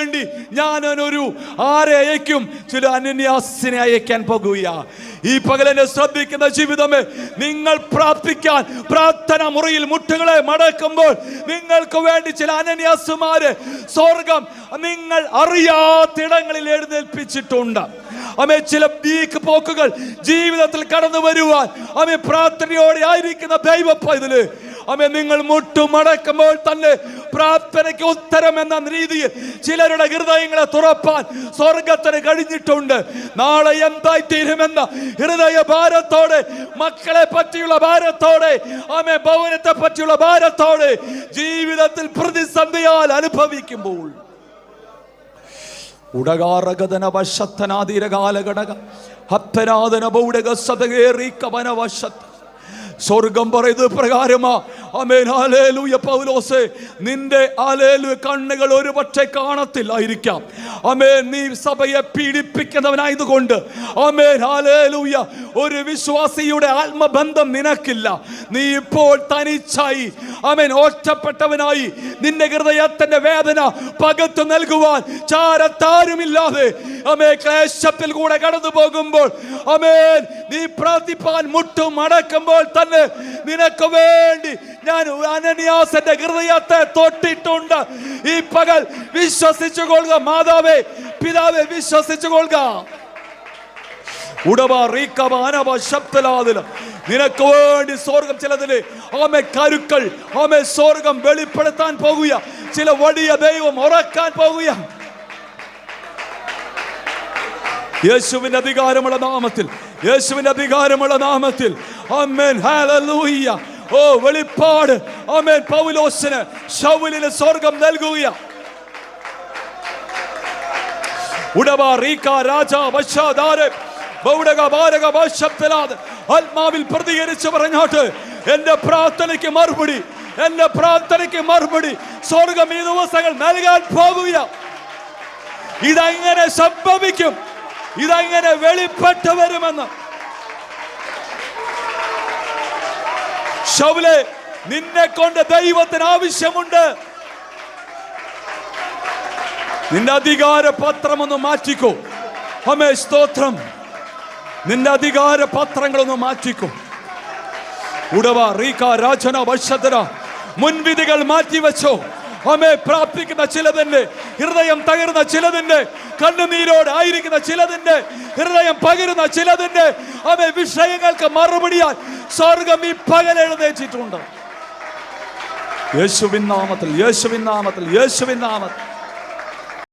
വേണ്ടി ഞാനൊരു ആരെ അയക്കും? ചില അനന്യാസിനെ അയക്കാൻ പോകുക. ഈ പകലെന്നെ ശ്രദ്ധിക്കുന്ന ജീവിതമേ, നിങ്ങൾ പ്രാർത്ഥിക്കാൻ പ്രാർത്ഥന മുറിയിൽ മുട്ടുകളെ മടക്കുമ്പോൾ നിങ്ങൾക്ക് വേണ്ടി ചില അനന്യാസുമാരെ സ്വർഗം നിങ്ങൾ അറിയാത്തിടങ്ങളിൽ എഴുന്നേൽപ്പിച്ചിട്ടുണ്ട്. അമേ ചില വീക്ക് പോക്കുകൾ ജീവിതത്തിൽ കടന്നു വരുവാൻ അമേ പ്രാർത്ഥനയോടെ ആയിരിക്കുന്ന ദൈവ പൈതല്, അമേ നിങ്ങൾ മുട്ടുമടക്കുമ്പോൾ തന്നെ പ്രാർത്ഥനയ്ക്ക് ഉത്തരം എന്ന രീതിയിൽ ചിലരുടെ ഹൃദയങ്ങളെ തുറപ്പാൻ സ്വർഗത്തിന് കഴിഞ്ഞിട്ടുണ്ട്. നാളെ എന്തായി തീരുമെന്ന ഹൃദയ ഭാരത്തോടെ, മക്കളെ പറ്റിയുള്ള ഭാരത്തോടെ, ആമേ ഭവനത്തെ പറ്റിയുള്ള ഭാരത്തോടെ ജീവിതത്തിൽ പ്രതിസന്ധിയാൽ അനുഭവിക്കുമ്പോൾ ഉടകാറകതന വശത്തനാതിരകാലഘടക ഹത്തനാദന ബൗഡക സതകേറിക്കവന വശത്ത് സ്വർഗം പറയുന്നത് പ്രകാരമാ. ആമേൻ, ഹല്ലേലൂയ. പൗലോസേ, നിന്റെ ഹല്ലേലൂയ കണ്ണുകൾ ഒരു പക്ഷേ കാണത്തില്ലായിരിക്കാം. ആമേൻ, നീ സഭയെ പീഡിപ്പിക്കുന്നവനായതുകൊണ്ട് ആമേൻ, ഹല്ലേലൂയ, ഒരു വിശ്വാസിയുടെ ആത്മബന്ധം നിനക്കില്ല. നീ ഇപ്പോൾ തനിച്ചായി, ആമേൻ, ഒറ്റപ്പെട്ടവനായി നിന്റെ ഹൃദയത്തിന്റെ വേദന പകർത്തു നൽകുവാൻ ചാരത്താരുമില്ലാതെ ആമേൻ ക്ലേശത്തിൽ കൂടെ കടന്നു പോകുമ്പോൾ ആമേൻ, നീ പ്രാർത്ഥിപ്പാൻ മുട്ടും അടക്കുമ്പോൾ തന്നെ നിനക്ക് വേണ്ടി ഞാൻ അനന്യാസിന്റെ ഹൃദയത്തെ തൊട്ടിട്ടുണ്ട്. ഈ പകൽ വിശ്വസിച്ചു കൊള്ളുക. മാതാവേ, പിതാവേ, വിശ്വസിച്ചു കൊള്ളുക. നിനക്ക് വേണ്ടി സ്വർഗം ചിലതില് ആമേ കരുക്കൾ, ആമേ സ്വർഗം വെളിപ്പെടുത്താൻ പോകുക. ചില വലിയ ദൈവം ഉറക്കാൻ പോകുക. യേശുവിന്റെ അധികാരമുള്ള നാമത്തിൽ, യേശുവിന്റെ അധികാരമുള്ള നാമത്തിൽ. ആമേൻ, ഹല്ലേലൂയ. ഓ വെളിപ്പാട്, ആമേൻ, പൗലോസിന് ശൗലിന് സ്വർഗം നൽകുക. ആത്മാവിൽ പ്രതികരിച്ച് പറഞ്ഞോട്ട്, എന്റെ പ്രാർത്ഥനയ്ക്ക് മറുപടി, എന്റെ പ്രാർത്ഥനയ്ക്ക് മറുപടി സ്വർഗം ഈ ദിവസങ്ങൾ നൽകാൻ പോകുക. ഇതെങ്ങനെ സംഭവിക്കും? ഇതെങ്ങനെ വെളിപ്പെട്ടു വരുമെന്ന്? ശൗലേ, നിന്നെ കൊണ്ട് ദൈവത്തിന് ആവശ്യമുണ്ട്. നിന്റെ അധികാര പത്രം ഒന്ന് മാറ്റിക്കോ. ആമേൻ, സ്തോത്രം. നിന്റെ അധികാര പത്രങ്ങളൊന്ന് മാറ്റിക്കോ. ഉടവ റീക രാജന വശതര മുൻവിധികൾ മാറ്റിവെച്ചോ. ആമേ, പ്രാർത്ഥിക്കുന്ന ചിലതിന്റെ ഹൃദയം തകരുന്ന ചിലതിന്റെ കണ്ണുനീരോട് ആയിരിക്കുന്ന ചിലതിന്റെ ഹൃദയം പകരുന്ന ചിലതിന്റെ ആമേ വിഷയങ്ങൾക്ക് മറുപടിയായി സ്വർഗം ഈ പകൽ എഴുന്നേറ്റിട്ടുണ്ട്. യേശുവിൻ നാമത്തിൽ, യേശുവിൻ നാമത്തിൽ, യേശുവിൻ നാമത്തിൽ.